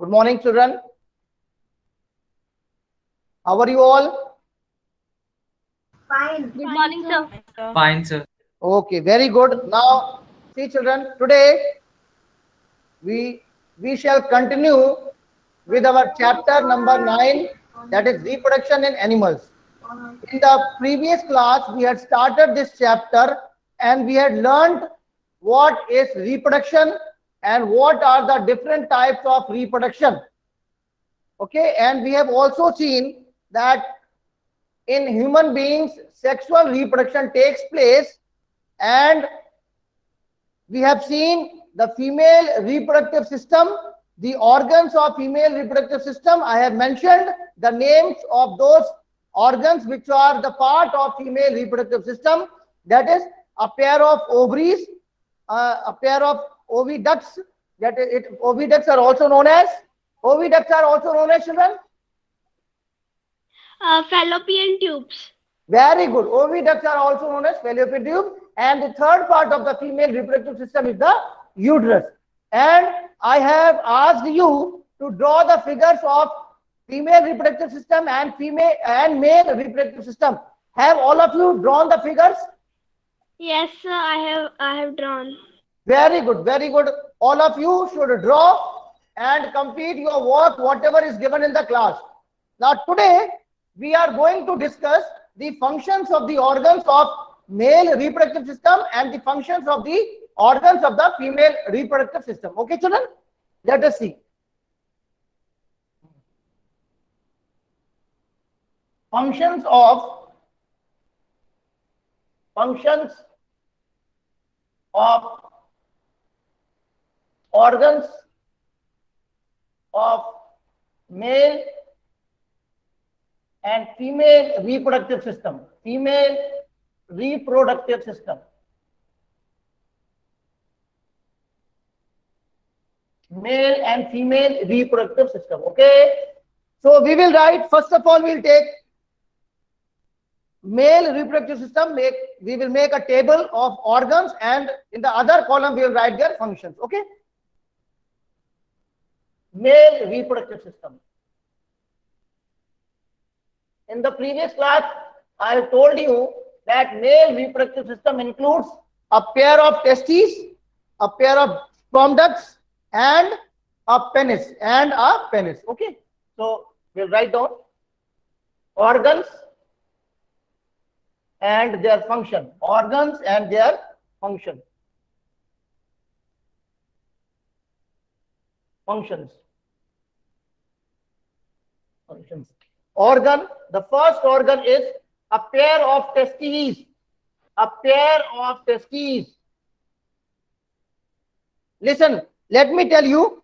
Good morning, children. How are you all? Fine. Good morning, sir. Fine, sir. Okay, very good. Now, see, children, today we we shall continue with our chapter number 9, that is reproduction in animals. In the previous class, we had started this chapter and we had learned what is reproduction and what are the different types of reproduction. Okay, and we have also seen that in human beings, sexual reproduction takes place, and we have seen the female reproductive system, the organs of female reproductive system. I have mentioned the names of those organs which are the part of female reproductive system. That is a pair of ovaries, a pair of oviducts. That is, oviducts are also known as children. Fallopian tubes. Very good. Oviducts are also known as fallopian tube. And the third part of the female reproductive system is the uterus. And I have asked you to draw the figures of female reproductive system and male reproductive system. Have all of you drawn the figures? Yes, sir. I have drawn. Very good, very good. All of you should draw and complete your work, whatever is given in the class. Now, today we are going to discuss the functions of the organs of male reproductive system and the functions of the organs of the female reproductive system. Okay, children? Let us see. Functions of organs of male and female reproductive system. Female reproductive system. Male and female reproductive system. Okay. So we will write, first of all, we'll take male reproductive system. We will make a table of organs, and in the other column we will write their functions. Okay. Male reproductive system. In the previous class, I have told you that male reproductive system includes a pair of testes, a pair of sperm ducts, and a penis. Okay. So we'll write down organs and their function. Organs and their function. Functions. Organ. The first organ is a pair of testes. A pair of testes. Listen, let me tell you,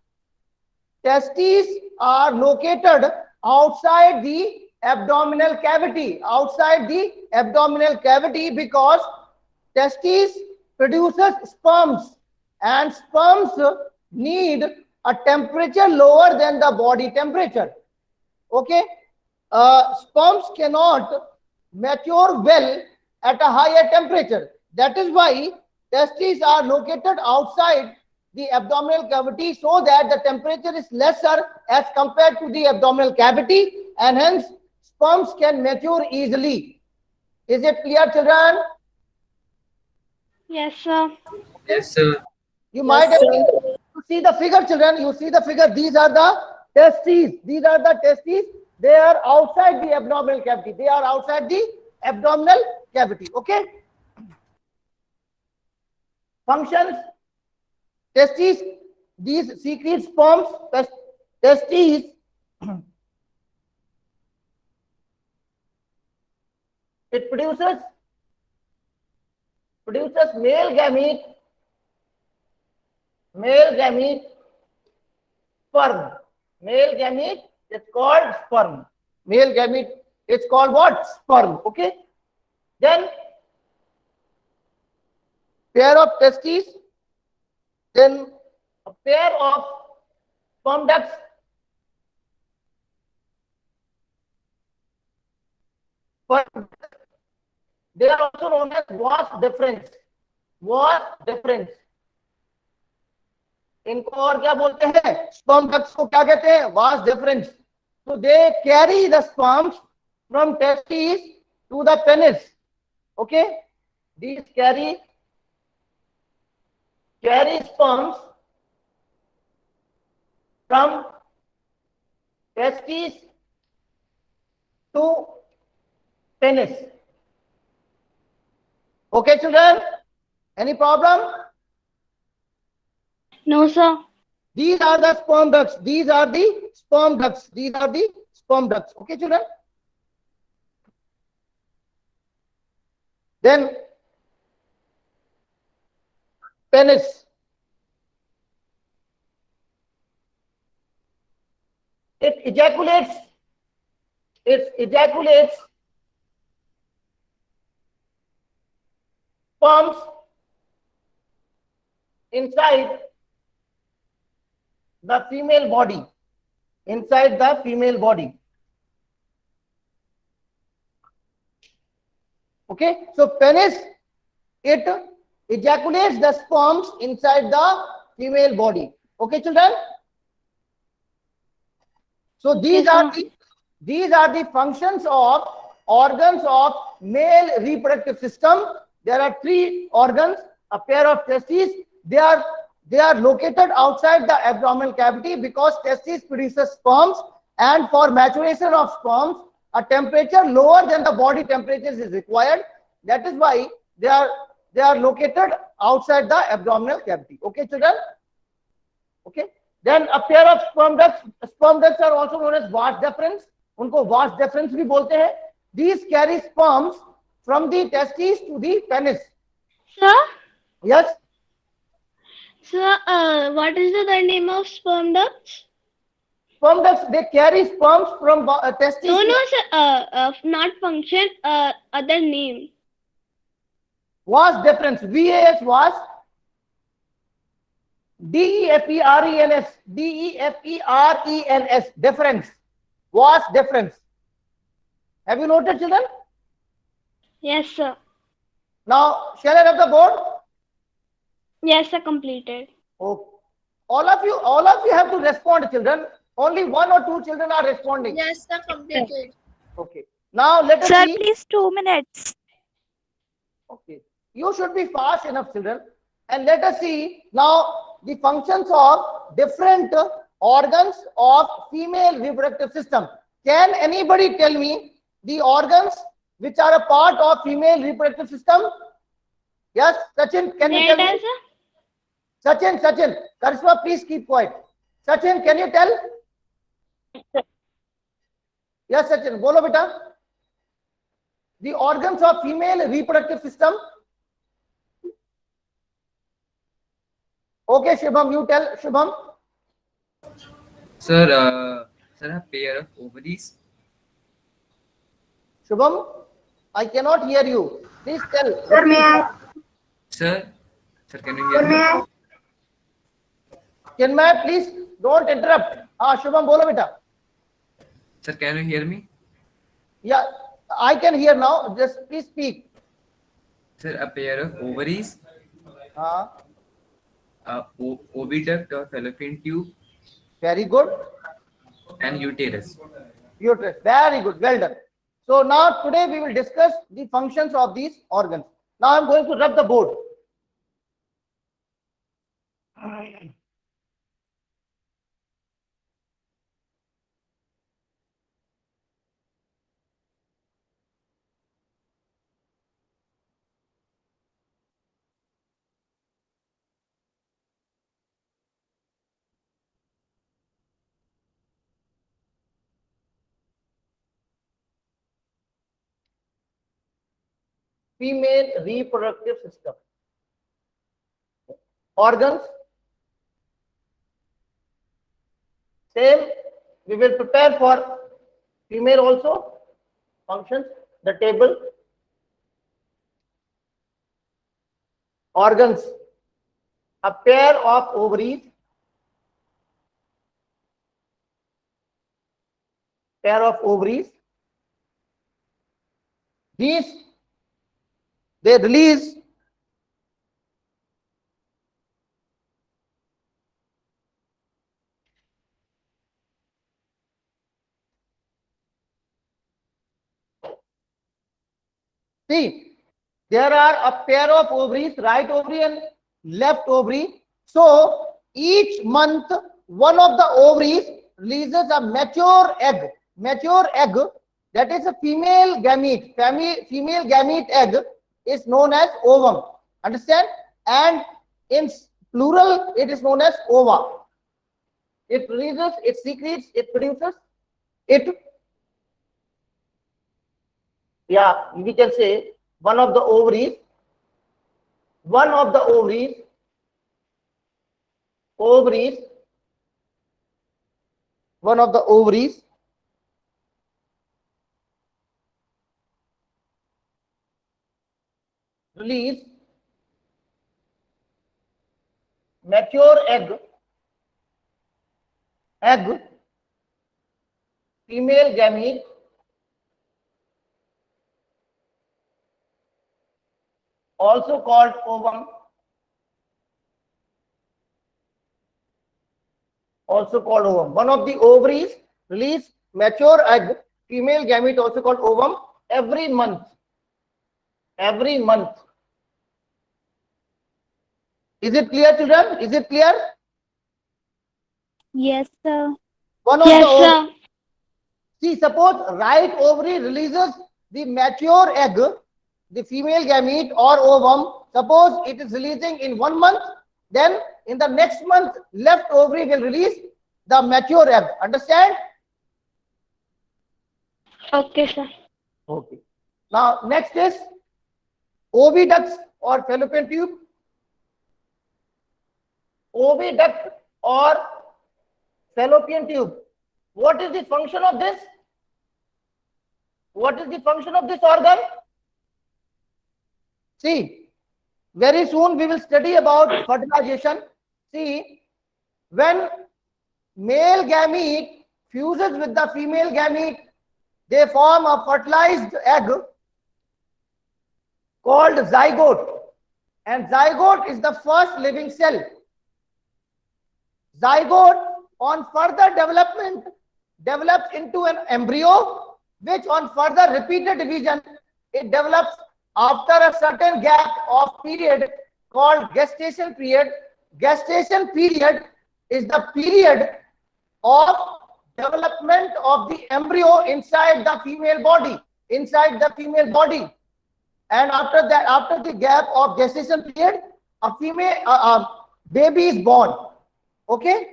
testes are located outside the abdominal cavity. Outside the abdominal cavity, because testes produces sperms, and sperms need a temperature lower than the body temperature. Okay. Sperms cannot mature well at a higher temperature. That is why testes are located outside the abdominal cavity, so that the temperature is lesser as compared to the abdominal cavity, and hence sperms can mature easily. Is it clear, children? Yes, sir. Yes, sir. You might have to see the figure, children. You see the figure. These are the testes. These are the testes. They are outside the abdominal cavity. They are outside the abdominal cavity. Okay. Functions. Testes. These secrete sperms. Testes. It produces male gamete. Sperm. Male gamete is called sperm. Male gamete is called what? Sperm. Okay. Then pair of testes. Then a pair of sperm ducts. They are also known as vas deferens. Vas deferens. इनको और क्या बोलते हैं? Sperm ducts को क्या कहते हैं? Vas deferens. So they carry the sperms from testes to the penis. Okay, these carry sperms from testes to penis. Okay, children, any problem? No, sir. These are the sperm ducts. These are the sperm ducts. These are the sperm ducts. Okay, children. Then penis. It ejaculates. It ejaculates sperms inside the female body. Inside the female body. Okay, so penis, it ejaculates the sperms inside the female body. Okay, children. So these Yes, are sir. the functions of organs of male reproductive system. There are three organs, a pair of testes. They are located outside the abdominal cavity because testes produces sperms, and for maturation of sperms, a temperature lower than the body temperature is required. That is why they are located outside the abdominal cavity. Okay, children. Okay. Then a pair of sperm ducts. Sperm ducts are also known as vas deferens. उनको vas deferens भी बोलते हैं. These carry sperms from the testes to the penis. Sir, Yes. sir, what is the name of sperm ducts? Sperm ducts, they carry sperms from testes. No, to no, sir. Not function. Other name. vas deferens. VAS vas. DEFERENS. DEFERENS. Deferens. Vas deferens. Have you noted, children? Yes, sir. Now, shall I rub the board? Yes, sir. Completed. Okay. All of you have to respond, children. Only one or two children are responding. Yes, sir, completed. Okay. Now let us Sir, see. please 2 minutes. Okay. You should be fast enough, children. And let us see now the functions of different organs of female reproductive system. Can anybody tell me the organs which are a part of female reproductive system? Yes, Sachin, can you tell Later, me? sir. Sachin, Karishma, please keep quiet. Sachin, can you tell? Yes, Sachin, bolo beta. The organs of female reproductive system. Okay, Shubham, you tell, Shubham. Sir, a pair of ovaries. Shubham, I cannot hear you. Please tell. Sir, may I? Sir, can you hear me? Chinmay, please don't interrupt. Shubham, bolo beta. Sir, can you hear me? Yeah, I can hear now. Just please speak. Sir, a pair of ovaries, Uh, oviduct or fallopian tube, very good. and uterus. Uterus. Very good. Well done. So now today we will discuss the functions of these organs. Now I'm going to rub the board. Female reproductive system. Organs. Same. We will prepare for female also. Functions. The table. Organs. A pair of ovaries. Pair of ovaries. These, they release See, there are a pair of ovaries, right ovary and left ovary. So each month, one of the ovaries releases a mature egg. Mature egg, that is a female gamete. Female gamete egg is known as ovum. Understand? And in plural, it is known as ova. It releases, it secretes, it produces, it, yeah, we can say one of the ovaries, ovaries one of the ovaries release mature egg, female gamete, also called ovum, One of the ovaries release mature egg, female gamete, also called ovum, every month. Is it clear, children? Is it clear? Yes, sir. One of Yes, the sir. See, suppose right ovary releases the mature egg, the female gamete or ovum. Suppose it is releasing in 1 month, then in the next month, left ovary will release the mature egg. Understand? Okay, sir. Okay. Now, next is oviduct or fallopian tube. Oviduct or fallopian tube. What is the function of this? What is the function of this organ? See, very soon we will study about fertilization. See, when male gamete fuses with the female gamete, they form a fertilized egg called zygote. And zygote is the first living cell. Zygote on further development develops into an embryo, which on further repeated division, it develops after a certain gap of period called gestation period. Gestation period is the period of development of the embryo inside the female body. And after that, after the gap of gestation period, a baby is born. Okay?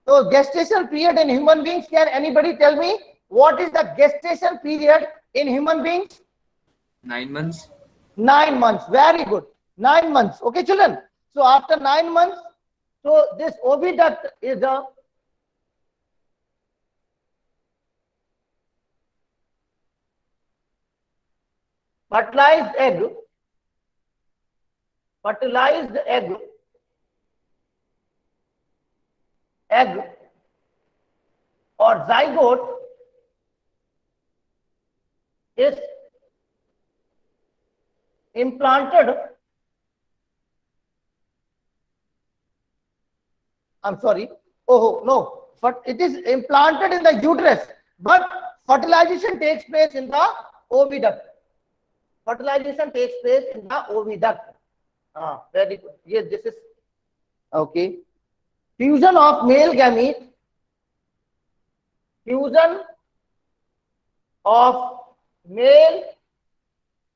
So gestation period in human beings, can anybody tell me what is the gestation period in human beings? 9 months. 9 months. Very good. 9 months. Okay, children. So after 9 months, so this oviduct is a fertilized egg or zygote is implanted. I'm sorry. Oh no, but it is implanted in the uterus, but fertilization takes place in the oviduct. Very good. Yes, this is okay. Fusion of male gamete. Fusion of male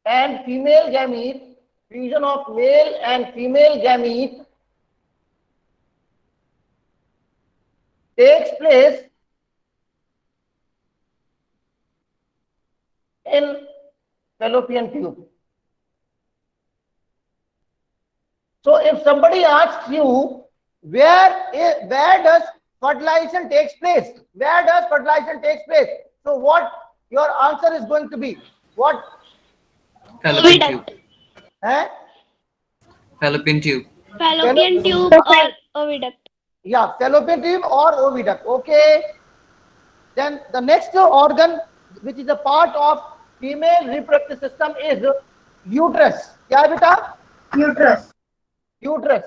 and female gamete. Fusion of male and female gamete takes place in fallopian tube. So if somebody asks you where does fertilization takes place? Where does fertilization takes place? So what your answer is going to be? What? Fallopian tube. Eh? Fallopian tube. Fallopian tube or oviduct. Yeah, fallopian tube or oviduct. Okay. Then the next organ, which is a part of female reproductive system, is uterus. Kya hai beta? Uterus.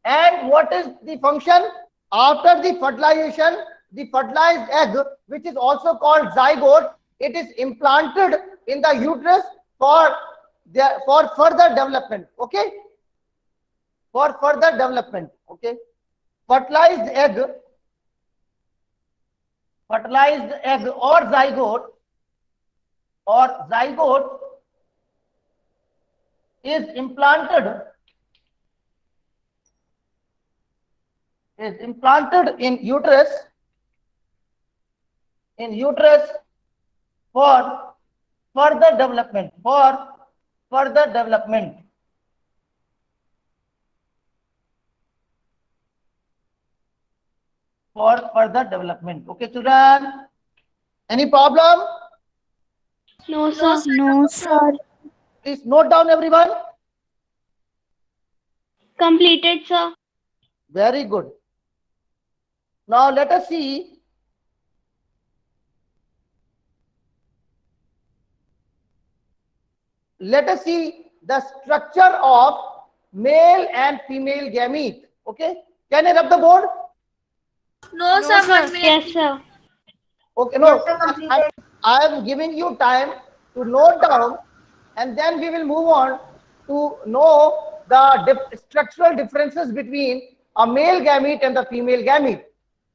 And what is the function? After the fertilization, the fertilized egg, which is also called zygote, it is implanted in the uterus for for further development. Okay, for further development. Okay, fertilized egg, fertilized egg or zygote is implanted in uterus for further development, further development. For further development. Okay, children. Any problem? No, sir. No, sir. Please note down, everyone. Completed, sir. Very good. Now let us see. Let us see the structure of male and female gamete. Okay. Can I rub the board? No, sir. 1 minute. Yes, sir. Okay, no. I am giving you time to note down, and then we will move on to know the structural differences between a male gamete and the female gamete.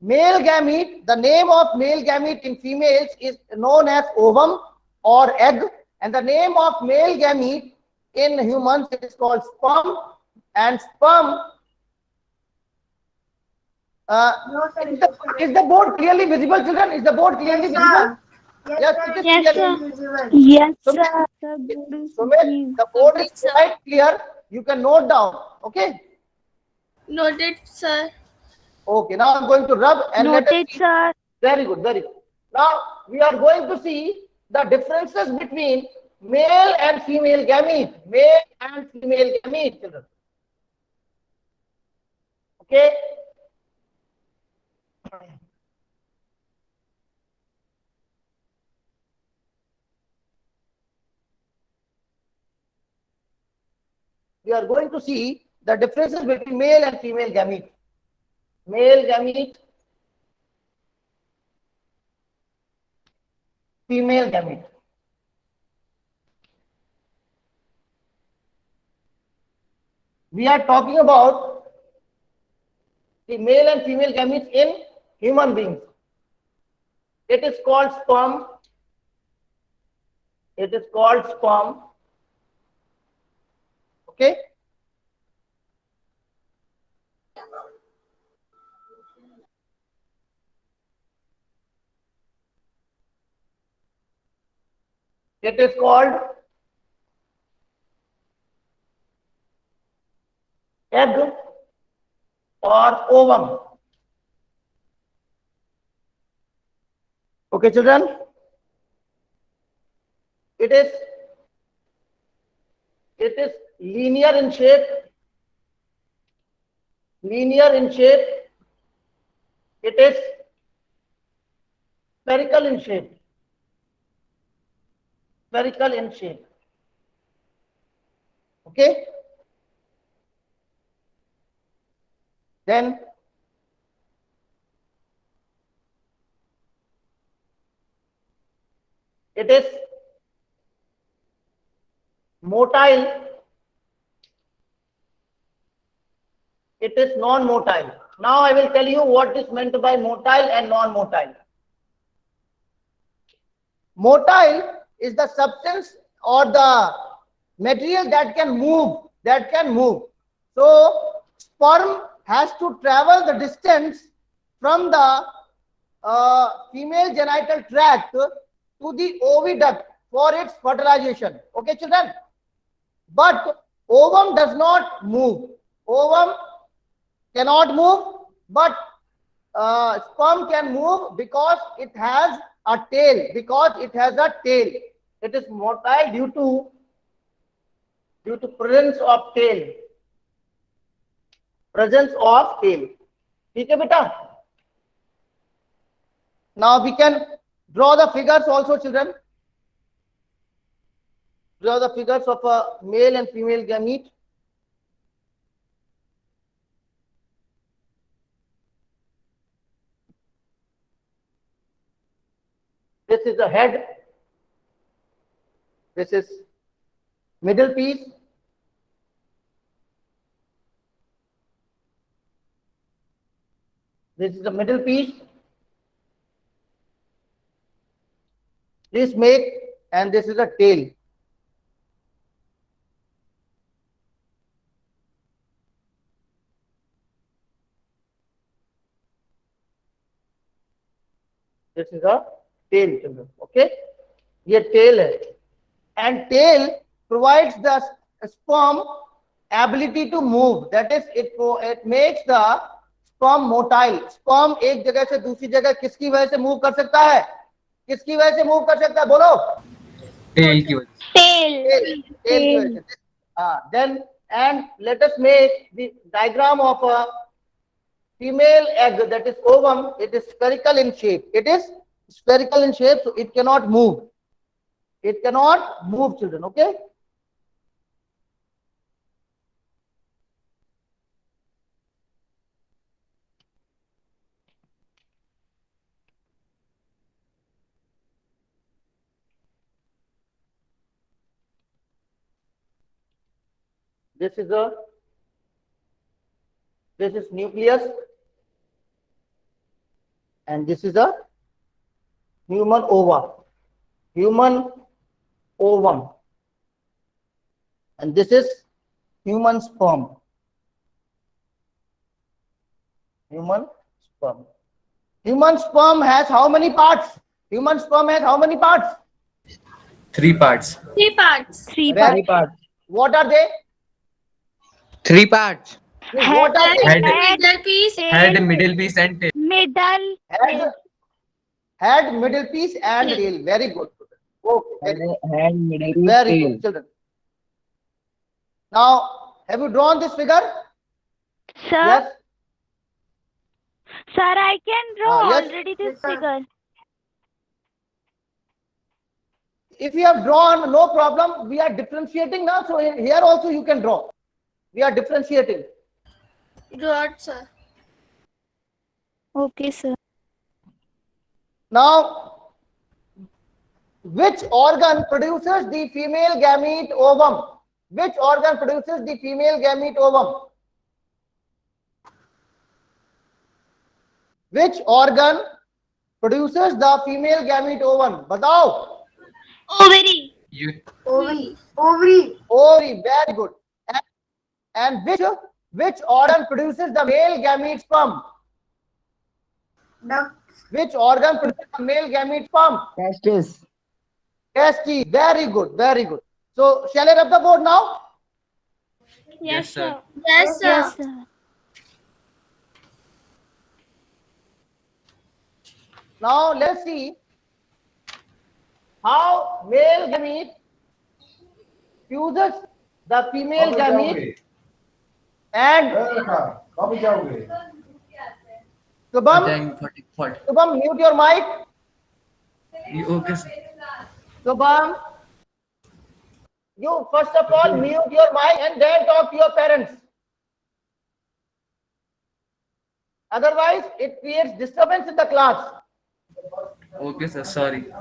Male gamete, the name of male gamete in females is known as ovum or egg, and the name of male gamete in humans it is called sperm, and sperm. Is the board clearly visible, children? Is the board clearly visible? Yes, it is Yes, clearly. sir. Yes, So, sir. Sumit, the board is quite clear. You can note down. Okay. Noted, sir. Okay. Now I'm going to rub and let us Noted, see. sir. Very good. Very good. Now we are going to see the differences between male and female gamete. Male and female gamete, children. Okay. We are going to see the differences between male and female gamete. Male gamete, female gamete. We are talking about the male and female gametes in human beings. It is called sperm. It is called sperm. Okay. It is called egg or ovum. Okay, children. It is linear in shape. Linear in shape. It is spherical in shape. Spherical in shape. Okay. Then it is motile. It is non-motile. Now I will tell you what is meant by motile and non-motile. Motile is the substance or the material that can move, So sperm has to travel the distance from the female genital tract to the oviduct for its fertilization. Okay, children? But ovum does not move. Ovum cannot move, but sperm can move because it has a tail. It is motile due to presence of tail. ठीक है बेटा? Now we can draw the figures also, children. Draw the figures of a male and female gamete. This is the head. This is Middle piece. This is the middle piece. This make, and this is a tail. This is a tail, children. Okay, ये tail है, and tail provides the sperm ability to move. That is, it makes the sperm motile. Sperm एक जगह से दूसरी जगह किसकी वजह से move कर सकता है? किसकी वजह से move कर सकता है? बोलो. टेल की वजह से। Tail. Tail की वजह से. Then, and let us make the diagram of a female egg, that is ovum. It is spherical in shape. It is spherical in shape, so it cannot move. It cannot move, children. Okay. This is nucleus, and this is a human ova, human ovum, and this is human sperm. Human sperm. Human sperm has how many parts? Human sperm has how many parts? 3 parts. 3 parts. Very parts. What are they? 3 parts. What are they? Head. Middle piece. Head, middle piece, and tail. Middle. Head, middle piece, and tail. Very good. Okay. Head, middle, Very tail. good, children. Now, have you drawn this figure? Sir, Yes. sir, I can draw Yes. already this figure. If you have drawn, no problem. We are differentiating now, so here also you can draw. We are differentiating. Draw it, sir. Okay, sir. Now, which organ produces the female gamete ovum? Which organ produces the female gamete ovum? Which organ produces the female gamete ovum? Batao. Ovary. You. Ovary. Ovary. Very good. And which organ produces the male gamete sperm? Which organ produces the male gamete sperm? Testis. Testes. Very good. Very good. So, shall I rub the board now? Yes, sir. Yes, sir. Yes, sir. Now, let's see how male gamete fuses the female gamete. And Shubham, 40. Shubham, mute your mic. You okay, sir? Shubham, you first of all mute your mic and then talk to your parents. Otherwise, it creates disturbance in the class. Okay, sir. Sorry.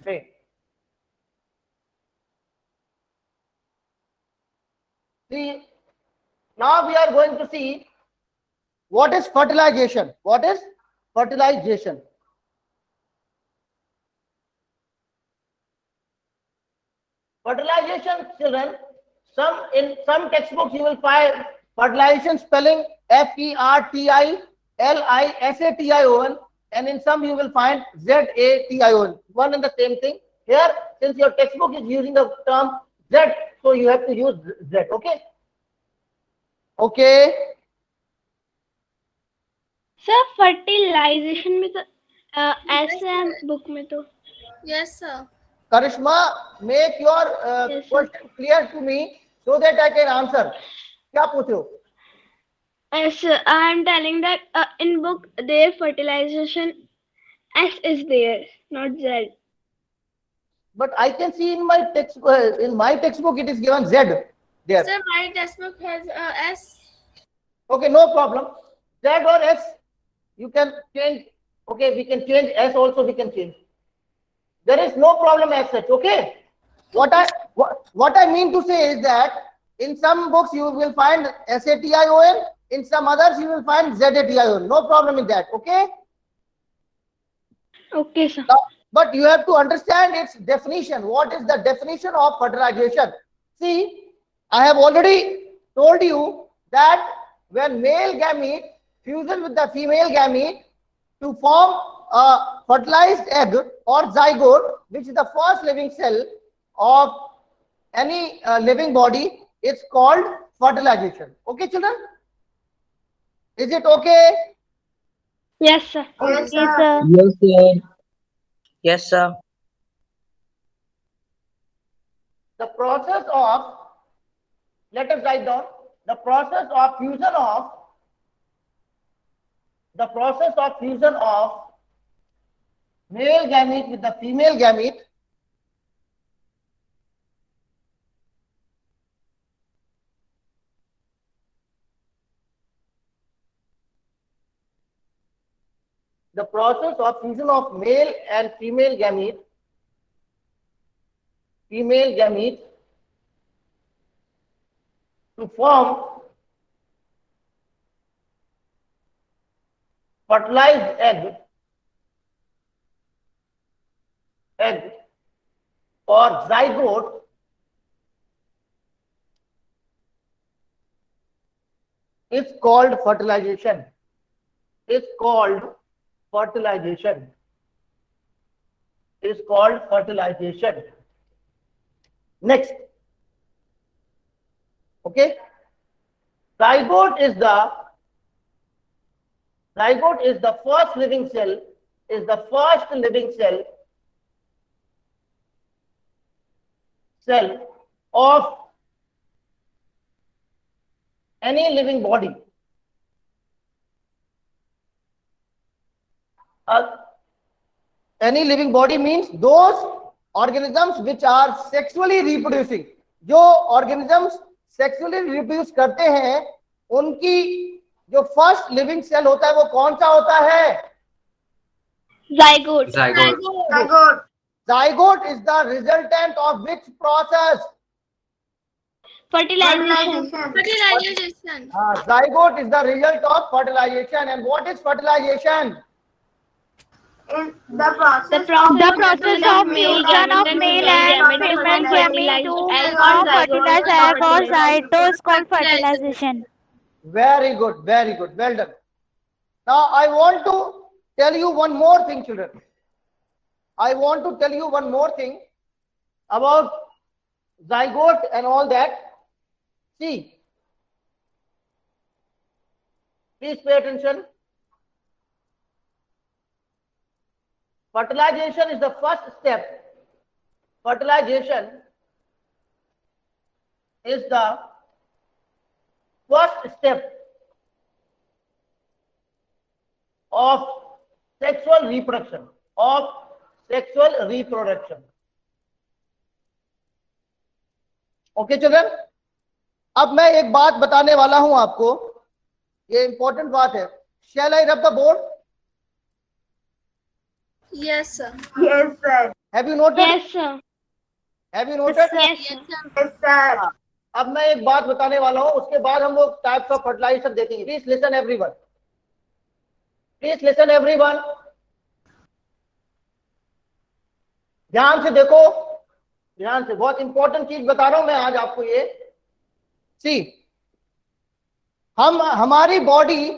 Okay. See, now we are going to see what is fertilization. What is fertilization? Fertilization, children, in some textbooks you will find fertilization spelling Fertilisation, and in some you will find Zation. One and the same thing. Here, since your textbook is using the term Z, so you have to use Z. Okay. Okay. Sir, fertilization में तो ऐसे है book में तो. Yes, sir. Karishma, make your Yes, sir. question clear to me so that I can answer. क्या पूछ रहे हो? Yes, sir. I am telling that in book their fertilization S is there, not Z. But I can see in my textbook it is given Z there. Sir, my textbook has S. Okay, no problem. Z or S, you can change. Okay, we can change S also. We can change. There is no problem as such. Okay. What What I mean to say is that in some books you will find SATION, in some others you will find ZATION. No problem in that. Okay. Okay, sir. Now, but you have to understand its definition. What is the definition of fertilization? See, I have already told you that when male gamete fuses with the female gamete to form a fertilized egg or zygote, which is the first living cell of any living body, it's called fertilization. Okay, children? Is it okay? Yes, sir. Yes, Yes, sir. sir. Yes, sir. Yes, sir. The process of, let us write down, the process of fusion of male gamete with the female gamete the process of fusion of male and female gamete to form fertilized egg or zygote is called fertilization. Is called fertilization. Next. Okay. Zygote is the first living cell, of any living body. Any living body means those organisms which are sexually reproducing. जो organisms sexually reproduce करते हैं, उनकी जो first living cell होता है वो कौन सा होता है? Zygote. Zygote. Zygote is the resultant of which process? Fertilization. Fertilization. Zygote is the result of fertilization. And what is fertilization? The process The process of fusion of male and female gamete to form fertilized egg or zygote is called fertilization. Very good, very good. Well done. Now I want to tell you one more thing, children. I want to tell you one more thing about zygote and all that. See, please pay attention. Fertilization is the first step. Fertilization is the first step of sexual reproduction. Okay, children? अब मैं एक बात बताने वाला हूं आपको, ये important बात है. Shall I rub the board? Yes, sir. Yes, sir. Have you noted? Yes, sir. Have you noted? Yes, Yes, sir. sir. Yes, sir. अब मैं एक बात बताने वाला हूं, उसके बाद हम लोग टाइप्स ऑफ फर्टिलाइजेशन देखेंगे. Please listen everyone. Please listen everyone. ध्यान से देखो, ध्यान से. बहुत इंपॉर्टेंट चीज बता रहा हूं मैं आज आपको ये. सी, हमारी body,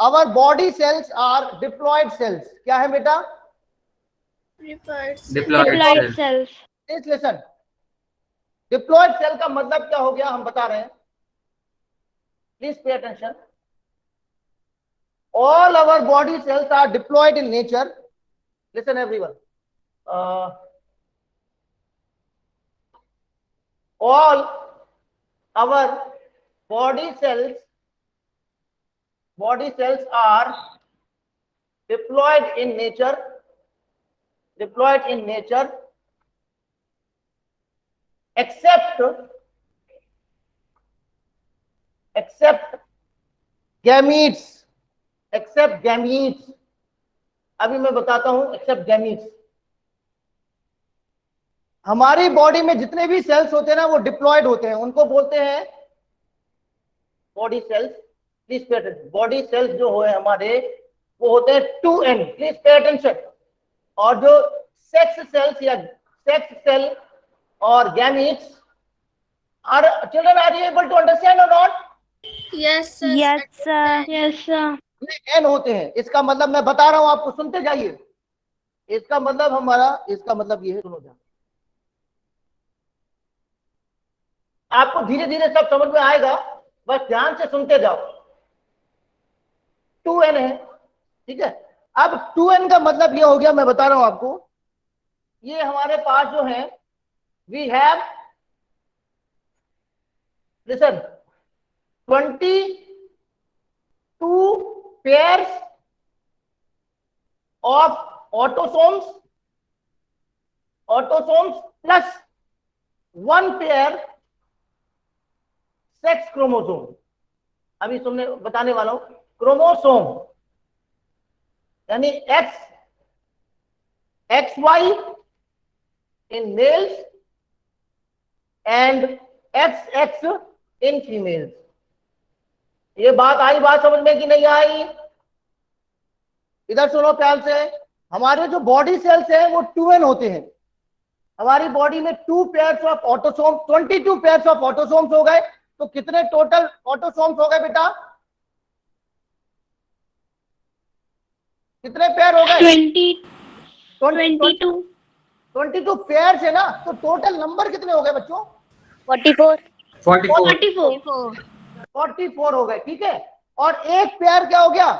our body cells are diploid cells. क्या है बेटा? Diploid. Diploid cells. Please listen. Diploid cell का मतलब क्या हो गया हम बता रहे हैं. Please pay attention. All our body cells are diploid in nature. Listen everyone. All our body cells are diploid in nature, except gametes. अभी मैं बताता हूं. Accept gametes. हमारी बॉडी में जितने भी सेल्स होते हैं ना वो डिप्लॉयड होते हैं, उनको बोलते हैं body cells. Please pay attention, body cells जो हो हमारे वो होते हैं 2n, प्लीज पे अटेंशन। और जो सेक्स सेल्स या सेक्स सेल और gametes are, children are you able to understand or not? Yes, sir. Yes, sir. Yes, sir. ये n होते हैं। इसका मतलब मैं बता रहा हूं आपको, सुनते जाइए। इसका मतलब हमारा, इसका मतलब ये है, सुनो जा, आपको धीरे धीरे सब समझ में आएगा, बस ध्यान से सुनते जाओ। 2n है, ठीक है। अब 2n का मतलब ये हो गया, मैं बता रहा हूं आपको, ये हमारे पास जो है we have, listen, 22 pairs of autosomes plus 1 pair sex chromosome. अभी तुमने बताने वाला हूं, क्रोमोसोम यानी XY in males and XX in females। ये बात आई, बात समझ में कि नहीं आई? इधर सुनो प्यार से। हमारे जो बॉडी सेल्स हैं वो 2n होते हैं। हमारी बॉडी में 2 pairs of autosome, 22 pairs of autosomes हो गए। तो कितने टोटल ऑटोसोम्स हो गए बेटा? कितने पेयर हो गए? 22 पेयर्स है ना, तो टोटल नंबर कितने हो गए बच्चों? 44। 44 हो गए, ठीक है। और एक पेयर क्या हो गया?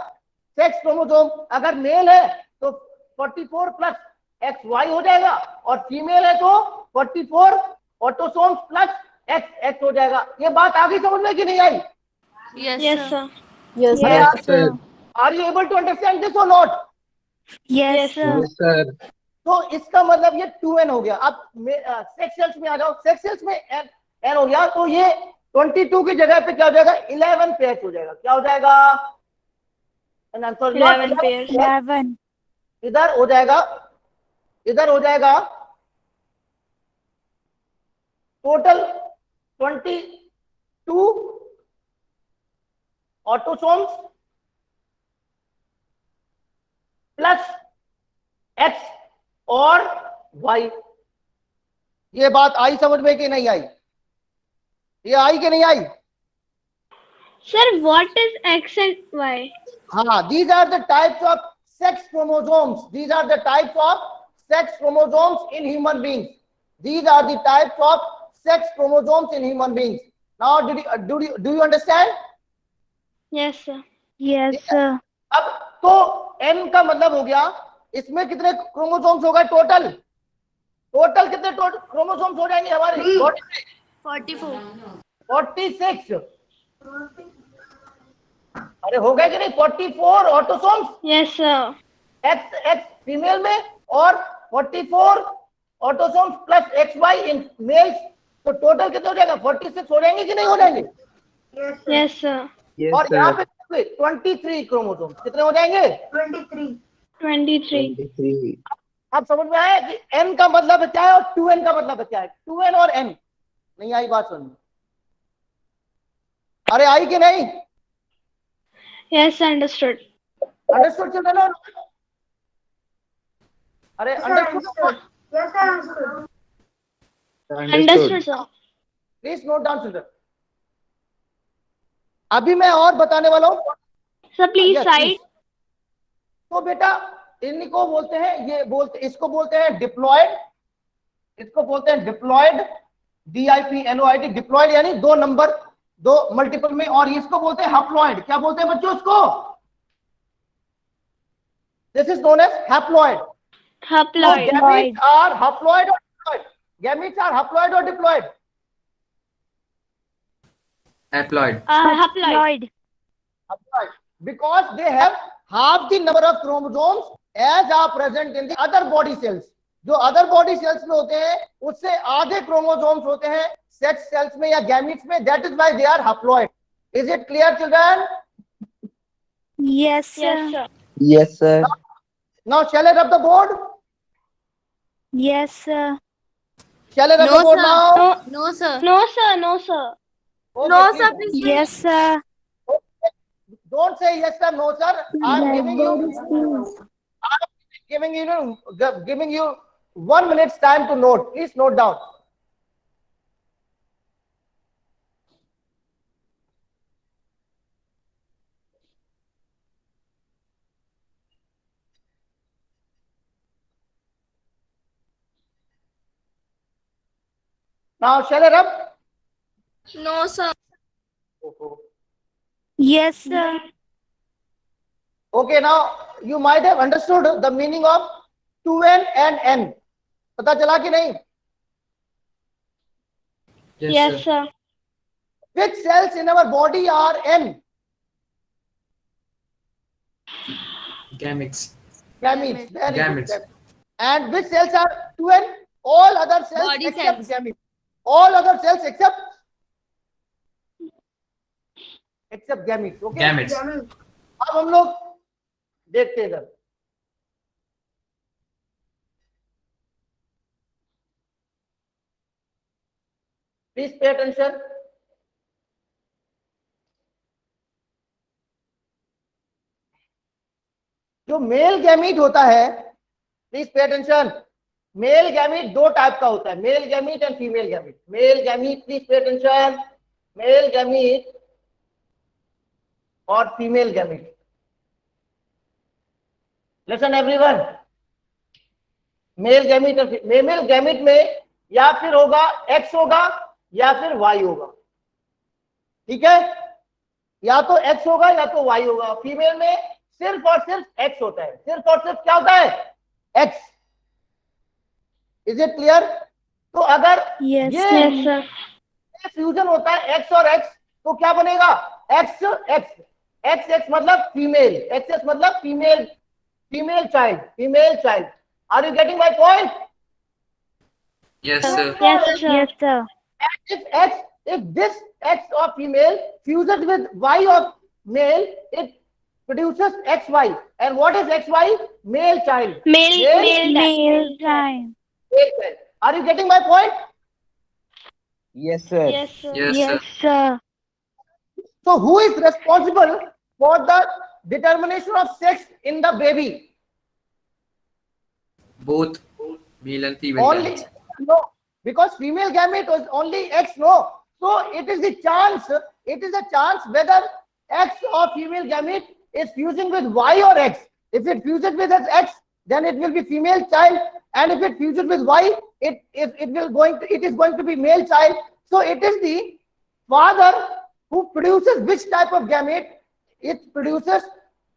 Sex chromosome. अगर मेल है तो 44 प्लस XY हो जाएगा, और फीमेल है तो 44 ऑटोसोम्स प्लस XX हो जाएगा। ये बात आगे समझ में कि नहीं आई? Yes, Yes, sir. sir. Yes, sir. Are you able to understand this or not? Yes, sir. sir. तो इसका मतलब ये 2n हो गया। अब सेक्स सेल्स में आ जाओ। सेक्स सेल्स में n हो गया, तो ये 22 की जगह पे क्या हो जाएगा? 11 पेयर्स हो जाएगा। क्या हो जाएगा? 11 pairs. 11. इधर हो जाएगा, इधर हो जाएगा टोटल 22 ऑटोसोम्स प्लस X और Y। ये बात आई समझ में कि नहीं आई? ये आई कि नहीं आई? Sir, what is X and Y? हाँ, these are the types of sex chromosomes. These are the types of sex chromosomes in human beings. These are the types of sex chromosomes in human beings. Now, do you understand? Yes, sir. Yes, sir. अब तो n का मतलब हो गया, इसमें कितने chromosomes हो गए टोटल? टोटल कितने क्रोमोसोम्स हो जाएंगे हमारे? 44. 46। अरे हो गए कि नहीं? 44 autosomes Yes, sir. XX female में और 44 autosomes plus XY in males. तो टोटल कितने हो जाएगा? 46 हो जाएंगे कि नहीं हो जाएंगे? Yes, sir. और यहाँ पे 23 क्रोमोसोम्स कितने हो जाएंगे? 23. अब समझ में आया कि n का मतलब क्या है और 2n का मतलब क्या है? 2n और n। नहीं आई बात समझ में? अरे आई कि नहीं? Yes, understood. Understood children? अरे understood? Understood, sir. Please note down children. अभी मैं और बताने वाला हूँ। Sir, please Yes, cite. please. तो बेटा इनको बोलते हैं, ये बोलते, इसको बोलते हैं डिप्लॉयड, इसको बोलते हैं डिप्लॉयड, DIPLOID, डिप्लॉयड यानी 2 नंबर, 2 मल्टीपल में। और इसको बोलते हैं हैप्लॉयड। क्या बोलते हैं बच्चों इसको? This is known as haploid. Haploid. Gametes are haploid or diploid? Gametes are haploid or diploid? Haploid. Haploid. Lloyd. Haploid. Because they have half the number of chromosomes as are present in the other body cells. जो other body cells में होते हैं उससे आधे chromosomes होते हैं sex cells में या गैमीट्स में। That is why they are haploid. Is it clear children? Yes, sir. Yes, sir. Yes, sir. Now shall I rub the board? Yes, sir. Shall I rub No, the board sir. now? No, sir. No, sir. No, sir. Okay, No, please. sir, please. Yes, sir. Don't say yes sir, no sir. I'm giving you, giving you 1 minute's time to note. Please note down. Now, shall I rub? No, sir. Yes, sir. Okay, now you might have understood the meaning of 2n and n. पता चला कि नहीं? Yes, sir. Which cells in our body are n? Gametes. Gametes. Very good. Gametes. And which cells are 2n? All other cells Body except cells. gametes. All other cells except gametes. Okay. Gametes. अब हम लोग देखते हैं इधर. Please pay attention. जो male gamete होता है, please pay attention. Male gamete दो टाइप का होता है, male gamete and female gamete. Male gamete, please pay attention. Male gamete और female gamete. Listen everyone. Male gamete और फीमेल गैमीट में या फिर होगा एक्स होगा या फिर वाई होगा. ठीक है, या तो एक्स होगा या तो वाई होगा. फीमेल में सिर्फ और सिर्फ एक्स होता है. सिर्फ और सिर्फ क्या होता है? एक्स. Is it clear? तो अगर Yes, Yes, sir. फ्यूजन होता है एक्स और एक्स, तो क्या बनेगा? X X. एक्स एक्स मतलब फीमेल, एक्स एक्स मतलब female, female child, female child. Are you getting my point? Yes, sir. Yes, sir. yes, sir. If this X of female fuses with Y of male, it produces XY. And what is XY? Male child. Male, male, Male time. Male child. Are you getting my point? Yes, sir. Yes, sir. Yes, Yes, sir. sir. So who is responsible for the determination of sex in the baby? Both male and female Only gametes. no, because female gamete was only X. No, so it is the chance. It is a chance whether X or female gamete is fusing with Y or X. If it fuses with X, then it will be female child, and if it fuses with Y, it is going to be male child. So it is the father who produces which type of gamete. It produces,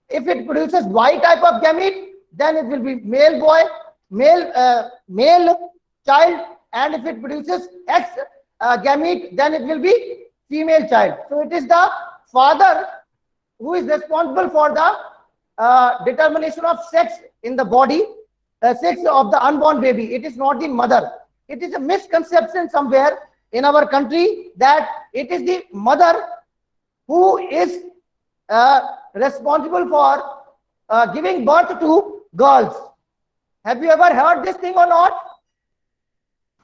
if it produces Y type of gamete, then it will be male boy, male child, and if it produces X gamete, then it will be female child. So it is the father who is responsible for the determination of sex in the body, sex of the unborn baby. It is not the mother. It is a misconception somewhere in our country that it is the mother who is responsible for giving birth to girls. Have you ever heard this thing or not?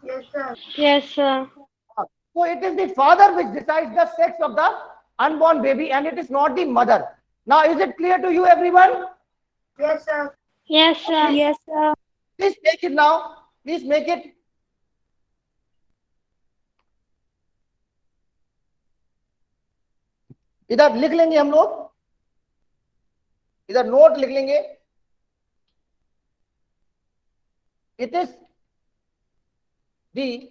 Yes, sir. So it is the father which decides the sex of the unborn baby, and it is not the mother. Now, is it clear to you, everyone? Yes, sir. Yes, sir. Please make it now. Please make it. इधर लिख लेंगे हम लोग, इधर note लिख लेंगे. It is the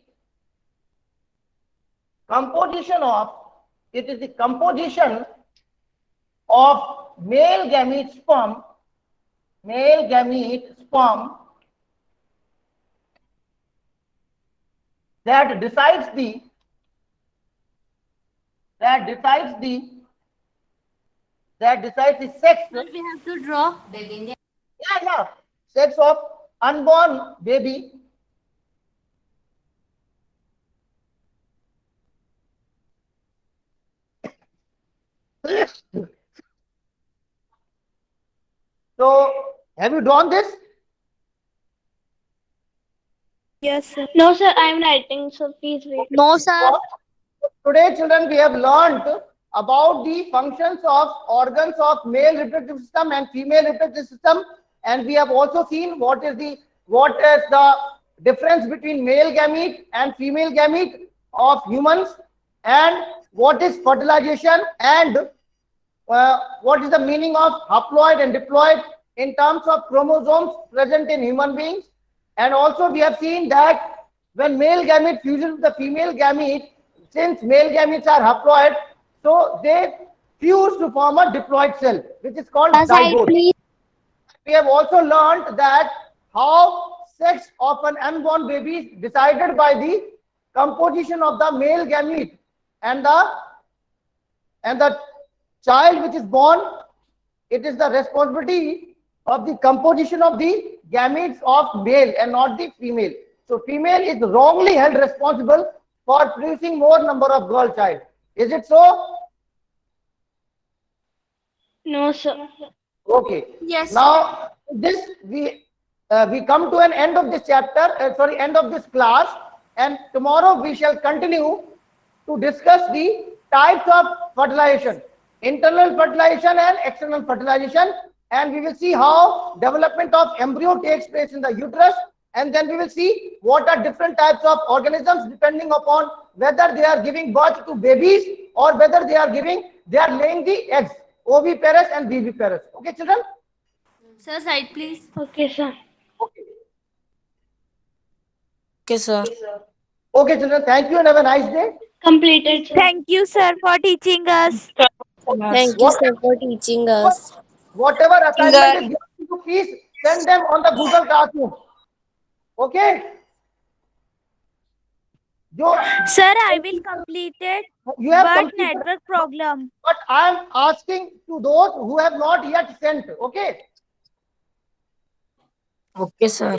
composition of, it is the composition of male gamete sperm that decides the sex. We have to draw. Yeah, sex of unborn baby. So, have you drawn this? Yes, sir. No, sir, I am writing, so please wait. No, sir. Today, children, we have learned about the functions of organs of male reproductive system and female reproductive system, and we have also seen what is the difference between male gamete and female gamete of humans, and what is fertilization, and what is the meaning of haploid and diploid in terms of chromosomes present in human beings. And also we have seen that when male gamete fuses with the female gamete, since male gametes are haploid, so they fuse to form a diploid cell, which is called zygote. We have also learned that how sex of an unborn baby is decided by the composition of the male gamete, and the child which is born, it is the responsibility of the composition of the gametes of male and not the female. So female is wrongly held responsible for producing more number of girl child. Is it so? No, sir. Okay. Yes. Now this we come to an end of this chapter. End of this class, and tomorrow we shall continue to discuss the types of fertilization, internal fertilization and external fertilization, and we will see how development of embryo takes place in the uterus, and then we will see what are different types of organisms depending upon whether they are giving birth to babies or whether they are laying the eggs, oviparous and viviparous. Okay, children? Sir, side please. Okay, sir. Okay, sir. Okay, children, thank you and have a nice day. Completed, sir. Thank you, sir, for teaching us. Thank you, sir, for teaching us. Whatever assignment is given to you, please send them on the Google Classroom. Okay? Sir, I will complete it, You have but completed, network problem. but I am asking to those who have not yet sent. Okay? Okay, sir.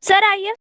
Sir, I have